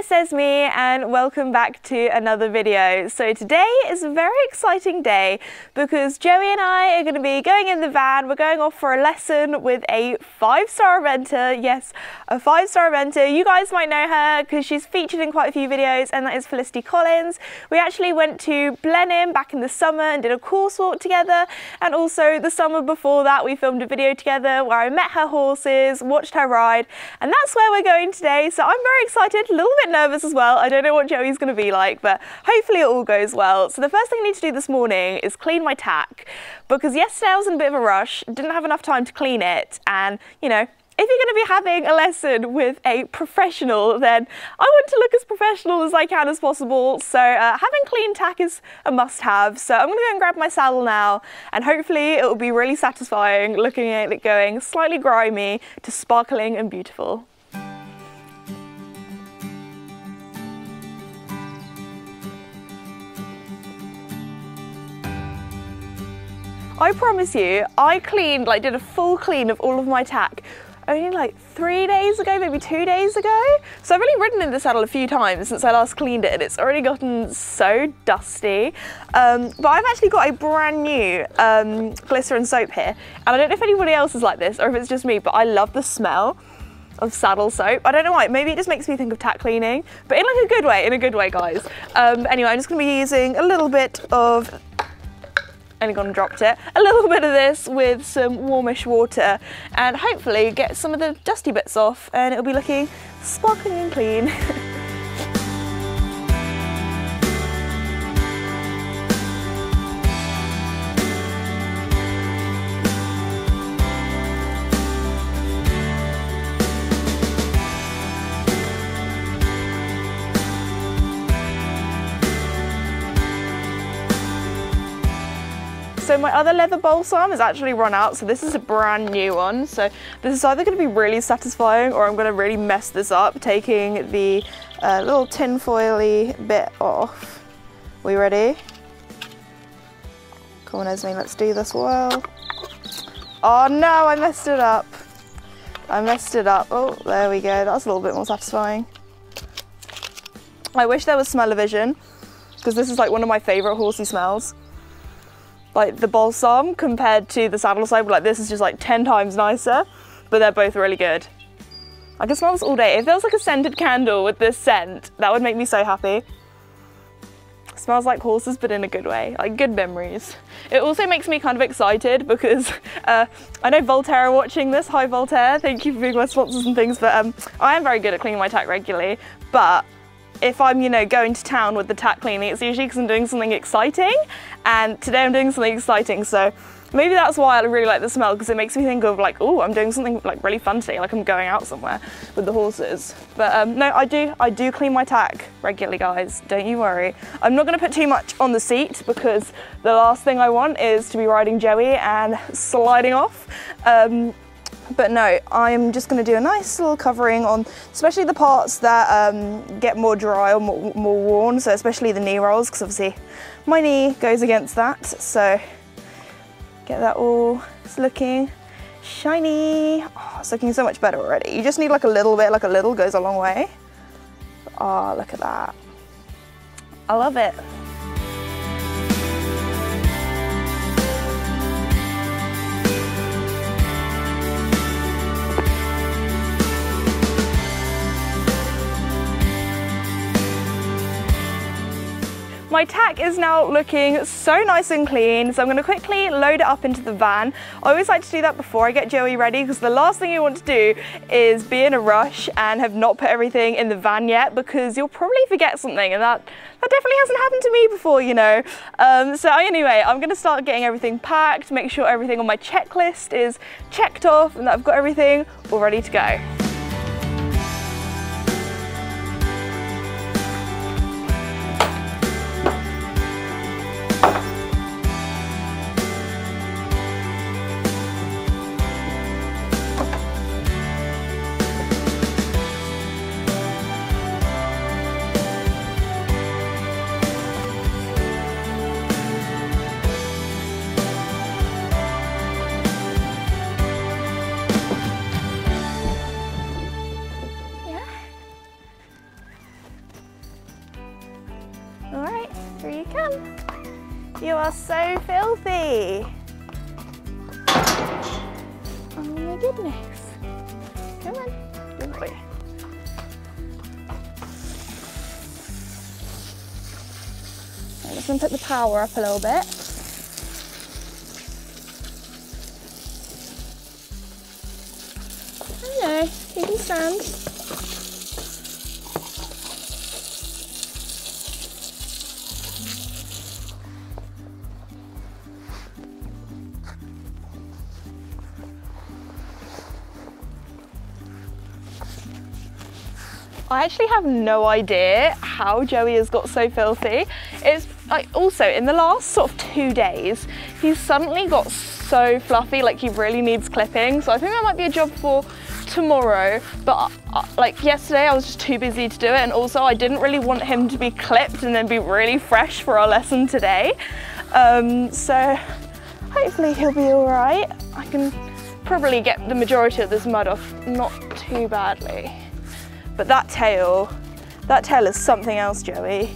it's Esme and welcome back to another video. So today is a very exciting day because Joey and I are going to be going in the van. We're going off for a lesson with a 5-star eventer. Yes, a 5-star eventer. You guys might know her because she's featured in quite a few videos, and that is Felicity Collins. We actually went to Blenheim back in the summer and did a course walk together, and also the summer before that we filmed a video together where I met her horses, watched her ride, and that's where we're going today. So I'm very excited, a little bit nervous as well. I don't know what Joey's going to be like, but hopefully it all goes well. So the first thing I need to do this morning is clean my tack, because yesterday I was in a bit of a rush, didn't have enough time to clean it, and you know, if you're going to be having a lesson with a professional, then I want to look as professional as I can as possible. So having clean tack is a must-have. So I'm going to go and grab my saddle now, and hopefully it will be really satisfying looking at it going slightly grimy to sparkling and beautiful. I promise you, I did a full clean of all of my tack only like 3 days ago, maybe 2 days ago. So I've only ridden in the saddle a few times since I last cleaned it, and it's already gotten so dusty. But I've actually got a brand new glycerin soap here, and I don't know if anybody else is like this or if it's just me, but I love the smell of saddle soap. I don't know why, maybe it just makes me think of tack cleaning, but in like a good way, guys. Anyway, I'm just gonna be using a little bit of, only gone and dropped it, a little bit of this with some warmish water, and hopefully get some of the dusty bits off, and it'll be looking sparkling and clean. So my other leather balsam has actually run out, so this is a brand new one. So this is either going to be really satisfying or I'm going to really mess this up, taking the little tin foily bit off. We ready? Come on, Esme, let's do this well. Oh no, I messed it up. Oh, there we go. That's a little bit more satisfying. I wish there was smell-o-vision, because this is like one of my favourite horsey smells. Like the balsam compared to the saddle soap, like this is just like 10 times nicer, but they're both really good. I can smell this all day. If there was like a scented candle with this scent, that would make me so happy. It smells like horses, but in a good way, like good memories. It also makes me kind of excited because I know Voltaire are watching this. Hi Voltaire, thank you for being my sponsors and things, but I am very good at cleaning my tack regularly, but if I'm, you know, going to town with the tack cleaning, it's usually because I'm doing something exciting, and today I'm doing something exciting, so maybe that's why I really like the smell, because it makes me think of like, oh, I'm doing something like really fun today, like I'm going out somewhere with the horses. But no, I do clean my tack regularly, guys, don't you worry. I'm not going to put too much on the seat because the last thing I want is to be riding Joey and sliding off. But no, I'm just going to do a nice little covering on, especially the parts that get more dry or more worn, so especially the knee rolls, because obviously my knee goes against that. So get that all, it's looking shiny. Oh, it's looking so much better already. You just need like a little bit, like a little goes a long way. Oh, look at that. I love it. My tack is now looking so nice and clean, so I'm going to quickly load it up into the van. I always like to do that before I get Joey ready, because the last thing you want to do is be in a rush and have not put everything in the van yet, because you'll probably forget something, and that definitely hasn't happened to me before, you know. So anyway, I'm going to start getting everything packed, make sure everything on my checklist is checked off and that I've got everything all ready to go. are so filthy. Oh my goodness. Come on, good boy. I'm just going to put the power up a little bit. Hello, you can stand. I actually have no idea how Joey has got so filthy. It's like also in the last sort of 2 days, he's suddenly got so fluffy, like he really needs clipping. So I think that might be a job for tomorrow, but like yesterday I was just too busy to do it, and also I didn't really want him to be clipped and then be really fresh for our lesson today. So hopefully he'll be all right. I can probably get the majority of this mud off not too badly. But that tail is something else, Joey.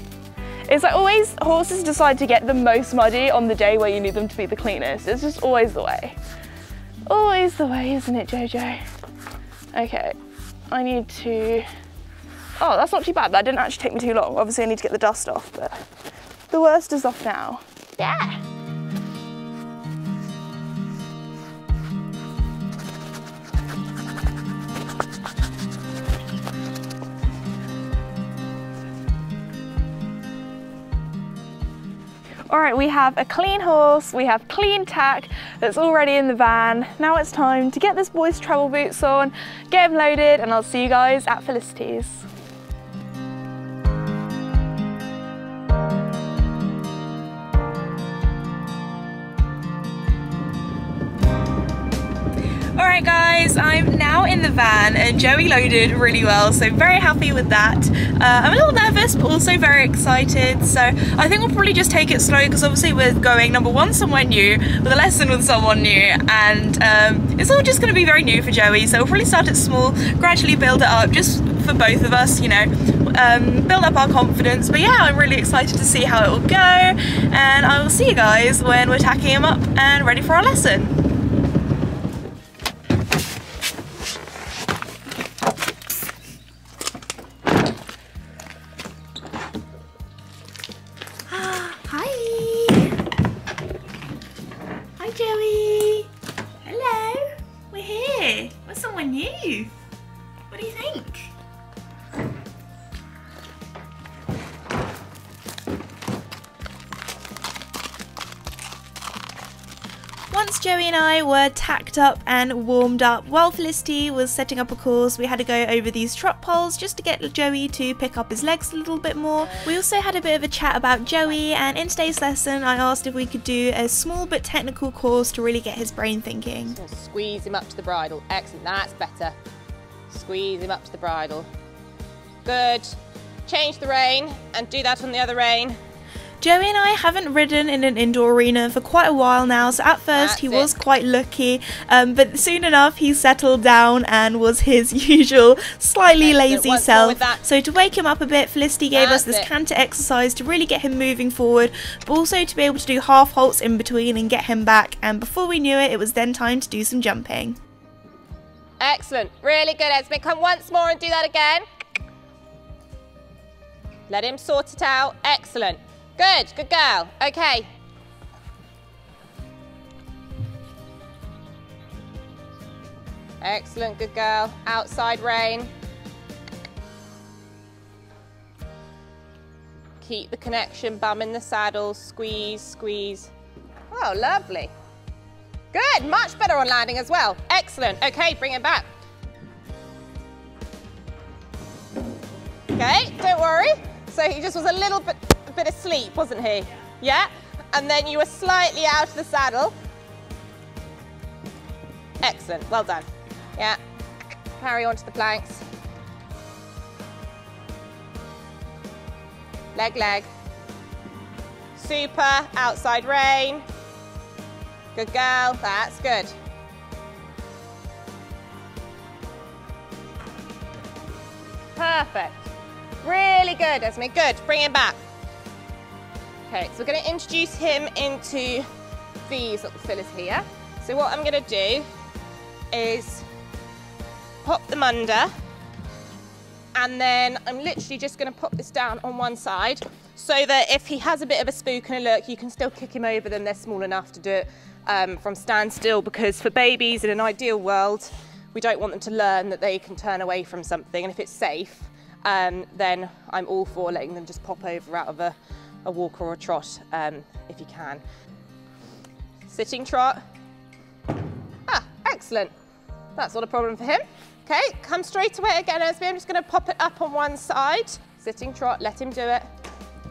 It's like always horses decide to get the most muddy on the day where you need them to be the cleanest. It's just always the way. Always the way, isn't it, Jojo? Okay, I need to... Oh, that's not too bad. That didn't actually take me too long. Obviously I need to get the dust off, but the worst is off now. Yeah. All right, we have a clean horse, we have clean tack that's already in the van. Now it's time to get this boy's travel boots on, get him loaded, and I'll see you guys at Felicity's. Alright guys, I'm now in the van and Joey loaded really well, so very happy with that. I'm a little nervous but also very excited, so I think we'll probably just take it slow because obviously we're going, number one, somewhere new, with a lesson with someone new, and it's all just going to be very new for Joey, so we'll probably start it small, gradually build it up, just for both of us, you know, build up our confidence. But yeah, I'm really excited to see how it will go, and I will see you guys when we're tacking him up and ready for our lesson. Joey! Hello! We're here! We're somewhere new! What do you think? Once Joey and I were tacked up and warmed up, while Felicity was setting up a course, we had to go over these trot poles just to get Joey to pick up his legs a little bit more. We also had a bit of a chat about Joey, and in today's lesson I asked if we could do a small but technical course to really get his brain thinking. Squeeze him up to the bridle. Excellent, that's better. Squeeze him up to the bridle. Good. Change the rein and do that on the other rein. Joey and I haven't ridden in an indoor arena for quite a while now, so at first he was quite lucky, but soon enough he settled down and was his usual slightly lazy self. So to wake him up a bit, Felicity gave us this canter exercise to really get him moving forward, but also to be able to do half halts in between and get him back, and before we knew it, it was then time to do some jumping. Excellent, really good, Esme. Come once more and do that again. Let him sort it out. Excellent. Good, good girl. Okay. Excellent, good girl. Outside rein. Keep the connection, bum in the saddle, squeeze, squeeze. Oh, lovely. Good, much better on landing as well. Excellent. Okay, bring it back. Okay, don't worry. So he just was a little bit asleep, wasn't he? Yeah? And then you were slightly out of the saddle. Excellent, well done. Yeah. Carry on to the planks. Leg, leg. Super, outside rein. Good girl, that's good. Perfect. Really good, Esme, good. Bring him back. Okay, so we're going to introduce him into these little fillers here. So what I'm going to do is pop them under, and then I'm literally just going to pop this down on one side so that if he has a bit of a spook and a lurk, you can still kick him over them. They're small enough to do it from standstill, because for babies in an ideal world, we don't want them to learn that they can turn away from something, and if it's safe, then I'm all for letting them just pop over out of a walk or a trot if you can. Sitting trot. Ah, excellent. That's not a problem for him. Okay, come straight away again, Esme. I'm just going to pop it up on one side. Sitting trot, let him do it.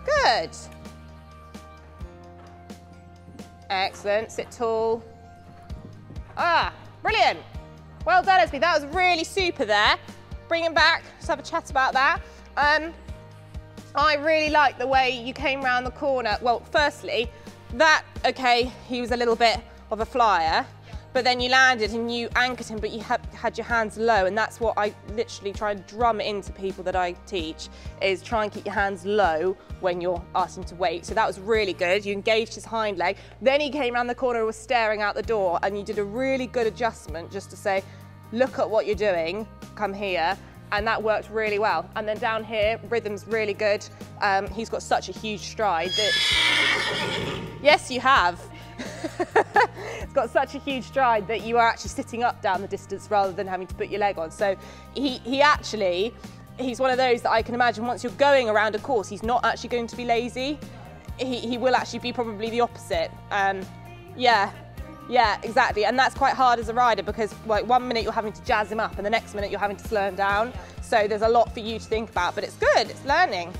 Good. Excellent. Sit tall. Ah, brilliant. Well done, Esme. That was really super there. Bring him back. Let's have a chat about that. I really like the way you came round the corner. Well, firstly, okay, he was a little bit of a flyer, but then you landed and you anchored him, but you had your hands low, and that's what I literally try and drum into people that I teach, is try and keep your hands low when you're asking to wait. So that was really good. You engaged his hind leg. Then he came around the corner and was staring out the door, and you did a really good adjustment just to say, look at what you're doing, come here. And that worked really well. And then down here, rhythm's really good. He's got such a huge stride that, yes, you have. It's got such a huge stride that you are actually sitting up down the distance rather than having to put your leg on. So he's one of those that I can imagine once you're going around a course, he's not actually going to be lazy. He will actually be probably the opposite. Yeah, exactly, and that's quite hard as a rider, because like 1 minute you're having to jazz him up and the next minute you're having to slow him down. So there's a lot for you to think about, but it's good, it's learning.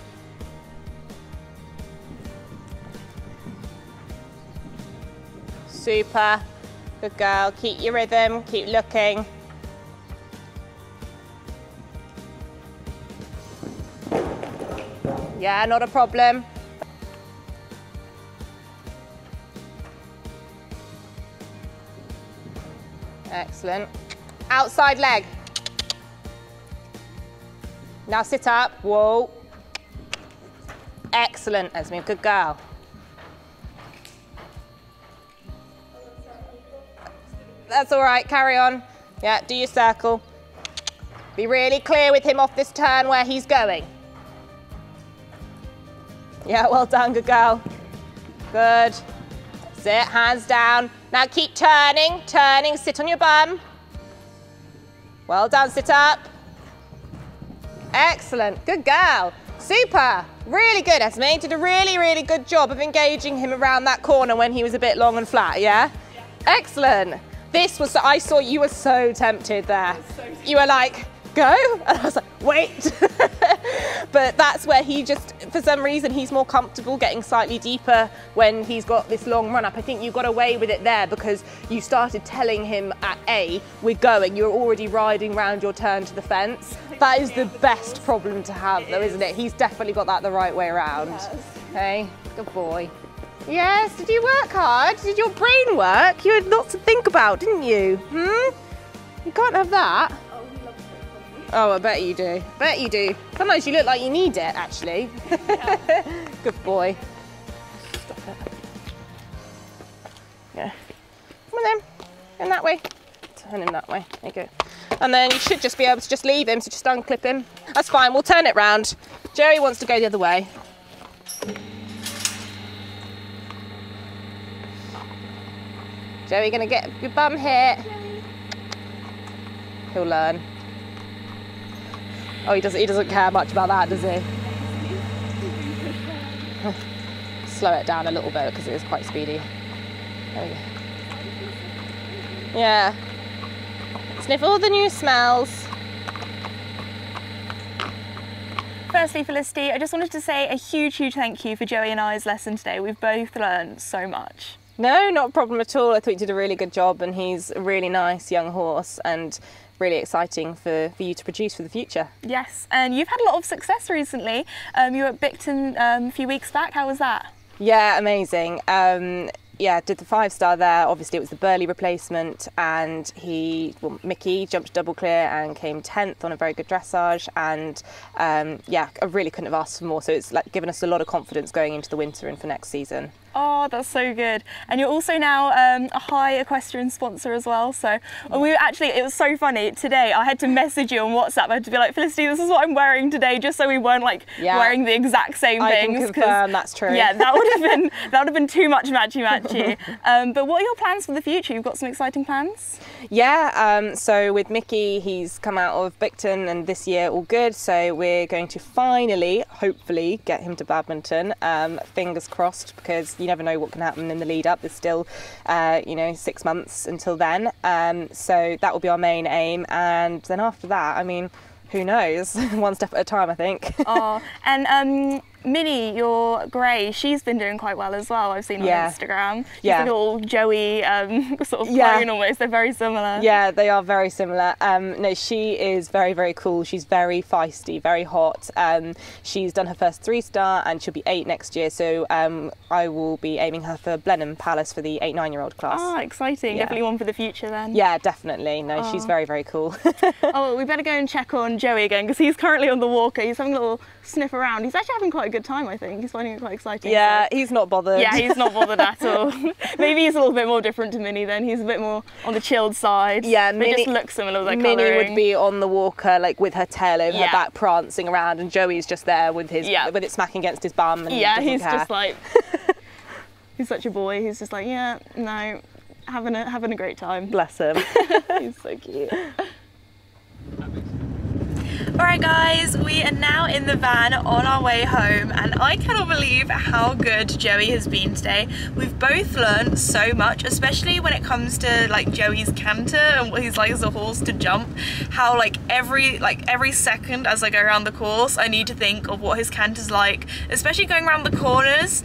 Super, good girl, keep your rhythm, keep looking. Yeah, not a problem. Excellent. Outside leg. Now sit up. Whoa. Excellent, Esme. Good girl. That's all right. Carry on. Yeah, do your circle. Be really clear with him off this turn where he's going. Yeah, well done. Good girl. Good. Sit, hands down. Now keep turning, sit on your bum. Well done, sit up. Excellent, good girl. Super, really good, Esme. Did a really, really good job of engaging him around that corner when he was a bit long and flat, yeah? Excellent. This was, I saw you were so tempted there. You were like, go? And I was like, wait. But that's where he just, for some reason, he's more comfortable getting slightly deeper when he's got this long run up. I think you got away with it there because you started telling him at A, we're going. You're already riding round your turn to the fence. That is the best problem to have though, isn't it? He's definitely got that the right way around. Okay, good boy. Yes, did you work hard? Did your brain work? You had lots to think about, didn't you? You can't have that. Oh, I bet you do. Bet you do. Sometimes you look like you need it, actually. Yeah. Good boy. Stop it. Yeah. Come on then. Go that way. Turn him that way. There you go. And then you should just be able to just leave him, so just unclip him. That's fine. We'll turn it round. Jerry wants to go the other way. Jerry, gonna get your bum hit. He'll learn. Oh, he doesn't care much about that, does he? Slow it down a little bit because it is quite speedy. There we go. Yeah. Sniff all the new smells. Firstly, Felicity, I just wanted to say a huge, huge thank you for Joey and I's lesson today. We've both learned so much. No, not a problem at all. I thought you did a really good job, and he's a really nice young horse and really exciting for you to produce for the future. Yes, and you've had a lot of success recently. You were at Bicton a few weeks back. How was that? Yeah, amazing. yeah, did the 5-star there. Obviously it was the Burley replacement, and Mickey jumped double clear and came 10th on a very good dressage, and yeah, I really couldn't have asked for more. So it's like given us a lot of confidence going into the winter and for next season. Oh, that's so good. And you're also now a high equestrian sponsor as well. So we actually, it was so funny. Today I had to message you on WhatsApp. I had to be like, Felicity, this is what I'm wearing today, just so we weren't like wearing the exact same things. I can confirm that's true. Yeah, that would have been too much matchy. But what are your plans for the future? You've got some exciting plans? Yeah, so with Mickey, he's come out of Bicton and this year all good. So we're going to finally, hopefully, get him to badminton. Fingers crossed, because you never know what can happen in the lead up. There's still, you know, 6 months until then. So that will be our main aim. And then after that, I mean, who knows? One step at a time, I think. Oh, and Minnie, your grey, she's been doing quite well as well. I've seen on Instagram. She's like a little Joey sort of clone almost. They're very similar. Yeah, they are very similar. No, she is very, very cool. She's very feisty, very hot. She's done her first 3-star and she'll be 8 next year. So I will be aiming her for Blenheim Palace for the 8-9-year-old class. Oh, exciting. Yeah. Definitely one for the future then. Yeah, definitely. No, she's very, very cool. Oh, well, we better go and check on Joey again, because he's currently on the walker. He's having a little sniff around. He's actually having quite a good time, I think. He's finding it quite exciting. Yeah, so. He's not bothered. Yeah, he's not bothered at all. Maybe he's a little bit more different to Minnie then. He's a bit more on the chilled side. Yeah, Minnie just looks similar with her Minnie colouring. would be on the walker, like with her tail over her back, prancing around, and Joey's just there with his with it smacking against his bum. And he's just like he's such a boy. He's just like, yeah, no, having a great time. Bless him. He's so cute. Alright guys, we are now in the van on our way home, and I cannot believe how good Joey has been today. We've both learned so much, especially when it comes to like Joey's canter and what he's like as a horse to jump. How like every second as I go around the course I need to think of what his canter's like, especially going around the corners.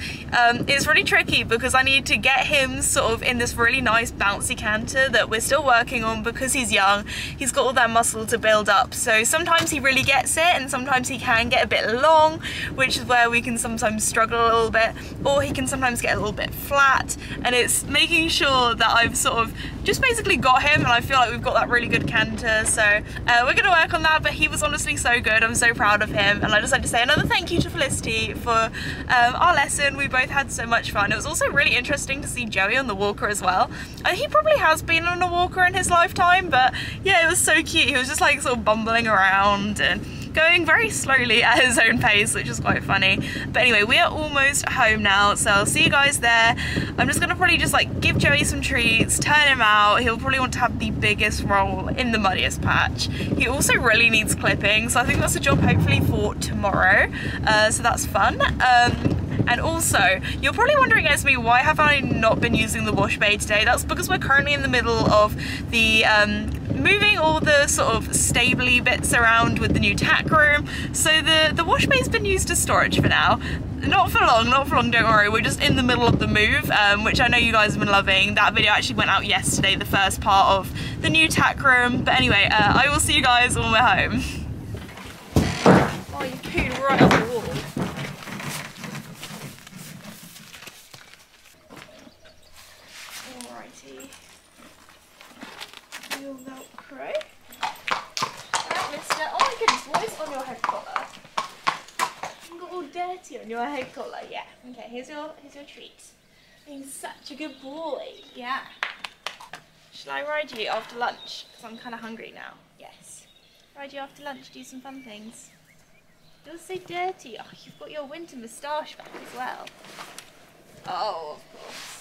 It's really tricky because I need to get him sort of in this really nice bouncy canter that we're still working on, because he's young, he's got all that muscle to build up. So sometimes he really gets it, and sometimes he can get a bit long, which is where we can sometimes struggle a little bit, or he can sometimes get a little bit flat, and it's making sure that I've sort of just basically got him, and I feel like we've got that really good canter. So we're going to work on that, but he was honestly so good. I'm so proud of him, and I just like to say another thank you to Felicity for our lesson. We both had so much fun. It was also really interesting to see Joey on the walker as well. He probably has been on a walker in his lifetime, but yeah, it was so cute. He was just like sort of bumbling around and going very slowly at his own pace, which is quite funny. But anyway, we are almost home now, so I'll see you guys there. I'm just gonna probably just like give Joey some treats, turn him out. He'll probably want to have the biggest roll in the muddiest patch. He also really needs clipping, so I think that's a job hopefully for tomorrow. So that's fun. And also, you're probably wondering, Esme, why have I not been using the wash bay today? That's because we're currently in the middle of the moving all the sort of stably bits around with the new tack room. So the wash bay's been used as storage for now. Not for long, don't worry. We're just in the middle of the move, which I know you guys have been loving. That video actually went out yesterday, the first part of the new tack room. But anyway, I will see you guys when we're home. Oh, you pooed right on the wall. Velcro. Right, mister. Oh my goodness, what is on your head collar? You got all dirty on your head collar. Yeah. Okay, here's your treat. Being such a good boy. Yeah. Shall I ride you after lunch? Because I'm kind of hungry now. Yes. Ride you after lunch, do some fun things. You're so dirty. Oh, you've got your winter moustache back as well. Oh, of course.